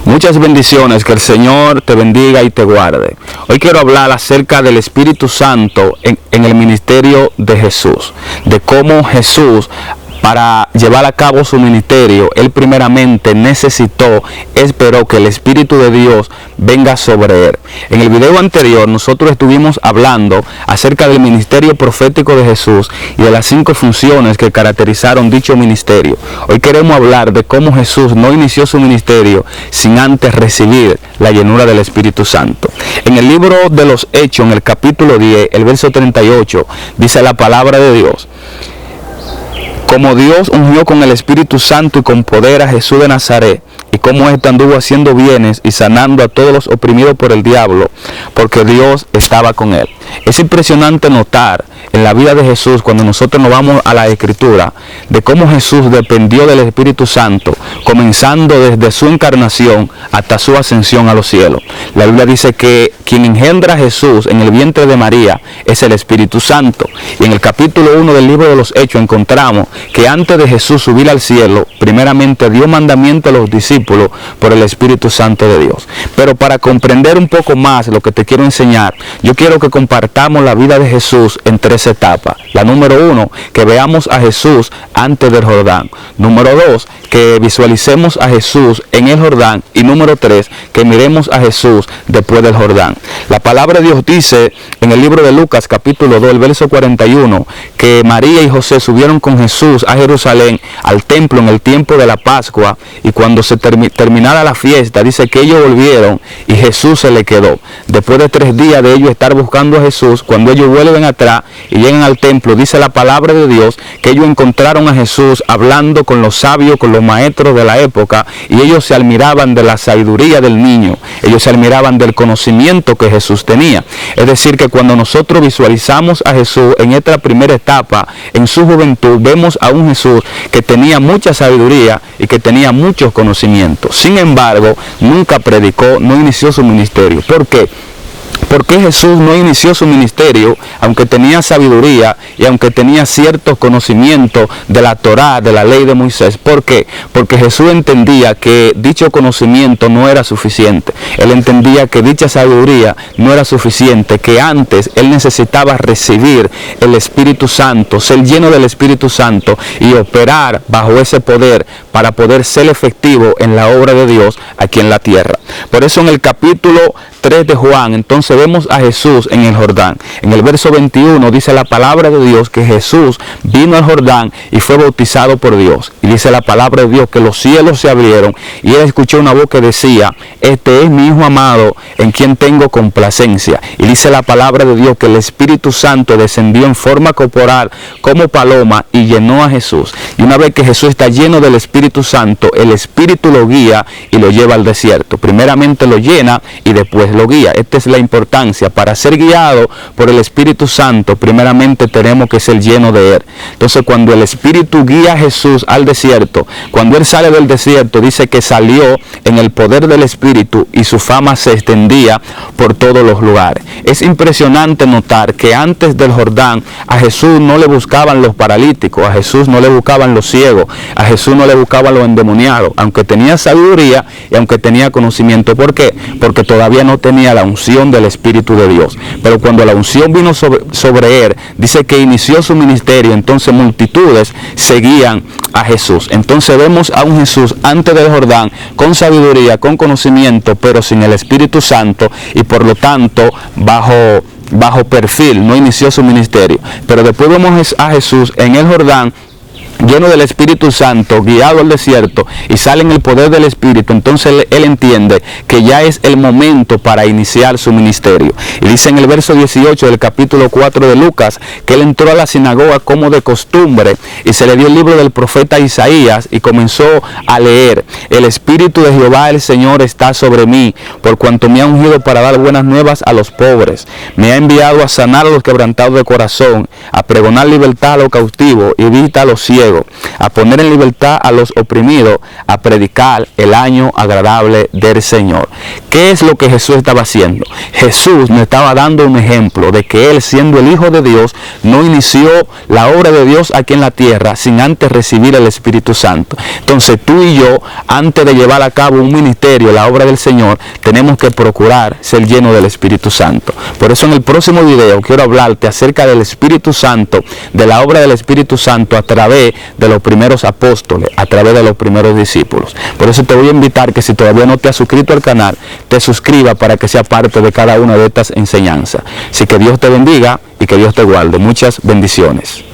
Muchas bendiciones, que el Señor te bendiga y te guarde. Hoy quiero hablar acerca del Espíritu Santo en el ministerio de Jesús, de cómo Jesús, para llevar a cabo su ministerio, él primeramente esperó que el Espíritu de Dios venga sobre él. En el video anterior nosotros estuvimos hablando acerca del ministerio profético de Jesús y de las 5 funciones que caracterizaron dicho ministerio. Hoy queremos hablar de cómo Jesús no inició su ministerio sin antes recibir la llenura del Espíritu Santo. En el libro de los Hechos, en el capítulo 10, el verso 38, dice la palabra de Dios: como Dios ungió con el Espíritu Santo y con poder a Jesús de Nazaret, y cómo éste anduvo haciendo bienes y sanando a todos los oprimidos por el diablo, porque Dios estaba con él. Es impresionante notar en la vida de Jesús, cuando nosotros nos vamos a la Escritura, de cómo Jesús dependió del Espíritu Santo, comenzando desde su encarnación hasta su ascensión a los cielos. La Biblia dice que quien engendra a Jesús en el vientre de María es el Espíritu Santo. Y en el capítulo 1 del libro de los Hechos encontramos que antes de Jesús subir al cielo, primeramente dio mandamiento a los discípulos por el Espíritu Santo de Dios. Pero para comprender un poco más lo que te quiero enseñar, yo quiero que compartamos la vida de Jesús en 3 etapas. La número 1, que veamos a Jesús antes del Jordán. Número 2, que visualicemos a Jesús en el Jordán. Y número 3, que miremos a Jesús después del Jordán. La palabra de Dios dice en el libro de Lucas capítulo 2, el verso 41, que María y José subieron con Jesús a Jerusalén, al templo, en el tiempo de la Pascua, y cuando se terminara la fiesta, dice que ellos volvieron y Jesús se le quedó. Después de 3 días de ellos estar buscando a Jesús, cuando ellos vuelven atrás y llegan al templo, dice la palabra de Dios que ellos encontraron a Jesús hablando con los sabios, con los maestros de la época, y ellos se admiraban de la sabiduría del niño, ellos se admiraban del conocimiento que Jesús tenía. Es decir, que cuando nosotros visualizamos a Jesús en esta primera etapa, en su juventud, vemos a un Jesús que tenía mucha sabiduría y que tenía muchos conocimientos. Sin embargo, nunca predicó, no inició su ministerio. ¿Por qué? Porque Jesús no inició su ministerio, aunque tenía sabiduría y aunque tenía ciertos conocimientos de la Torá, de la ley de Moisés. ¿Por qué? Porque Jesús entendía que dicho conocimiento no era suficiente. Él entendía que dicha sabiduría no era suficiente, que antes él necesitaba recibir el Espíritu Santo, ser lleno del Espíritu Santo y operar bajo ese poder para poder ser efectivo en la obra de Dios aquí en la tierra. Por eso en el capítulo 3 de Juan, entonces vemos a Jesús en el Jordán. En el verso 21 dice la palabra de Dios que Jesús vino al Jordán y fue bautizado por Dios. Y dice la palabra de Dios que los cielos se abrieron y él escuchó una voz que decía: este es mi Hijo amado, en quien tengo complacencia. Y dice la palabra de Dios que el Espíritu Santo descendió en forma corporal como paloma y llenó a Jesús. Y una vez que Jesús está lleno del Espíritu Santo, el Espíritu lo guía y lo lleva al desierto. Primeramente lo llena y después lo guía. Esta es la importancia. Para ser guiado por el Espíritu Santo, primeramente tenemos que ser llenos de él. Entonces, cuando el Espíritu guía a Jesús al desierto, cuando él sale del desierto, dice que salió en el poder del Espíritu y su fama se extendía por todos los lugares. Es impresionante notar que antes del Jordán a Jesús no le buscaban los paralíticos, a Jesús no le buscaban los ciegos, a Jesús no le buscaban los endemoniados, aunque tenía sabiduría y aunque tenía conocimiento. ¿Por qué? Porque todavía no tenía la unción del Espíritu de Dios. Pero cuando la unción vino sobre él, dice que inició su ministerio, entonces multitudes seguían a Jesús. Entonces vemos a un Jesús antes del Jordán con sabiduría, con conocimiento, pero sin el Espíritu Santo, y por lo tanto bajo perfil, no inició su ministerio. Pero después vemos a Jesús en el Jordán, lleno del Espíritu Santo, guiado al desierto, y sale en el poder del Espíritu. Entonces él entiende que ya es el momento para iniciar su ministerio. Y dice en el verso 18 del capítulo 4 de Lucas que él entró a la sinagoga como de costumbre y se le dio el libro del profeta Isaías y comenzó a leer: el Espíritu de Jehová el Señor está sobre mí, por cuanto me ha ungido para dar buenas nuevas a los pobres, me ha enviado a sanar a los quebrantados de corazón, a pregonar libertad a los cautivos y vista a los ciegos, fuego, a poner en libertad a los oprimidos, a predicar el año agradable del Señor. ¿Qué es lo que Jesús estaba haciendo? Jesús nos estaba dando un ejemplo de que Él, siendo el Hijo de Dios, no inició la obra de Dios aquí en la tierra sin antes recibir el Espíritu Santo. Entonces tú y yo, antes de llevar a cabo un ministerio, la obra del Señor, tenemos que procurar ser llenos del Espíritu Santo. Por eso en el próximo video quiero hablarte acerca del Espíritu Santo, de la obra del Espíritu Santo a través de los primeros apóstoles, a través de los primeros discípulos. Por eso te voy a invitar que si todavía no te has suscrito al canal, te suscribas para que sea parte de cada una de estas enseñanzas. Así que Dios te bendiga y que Dios te guarde. Muchas bendiciones.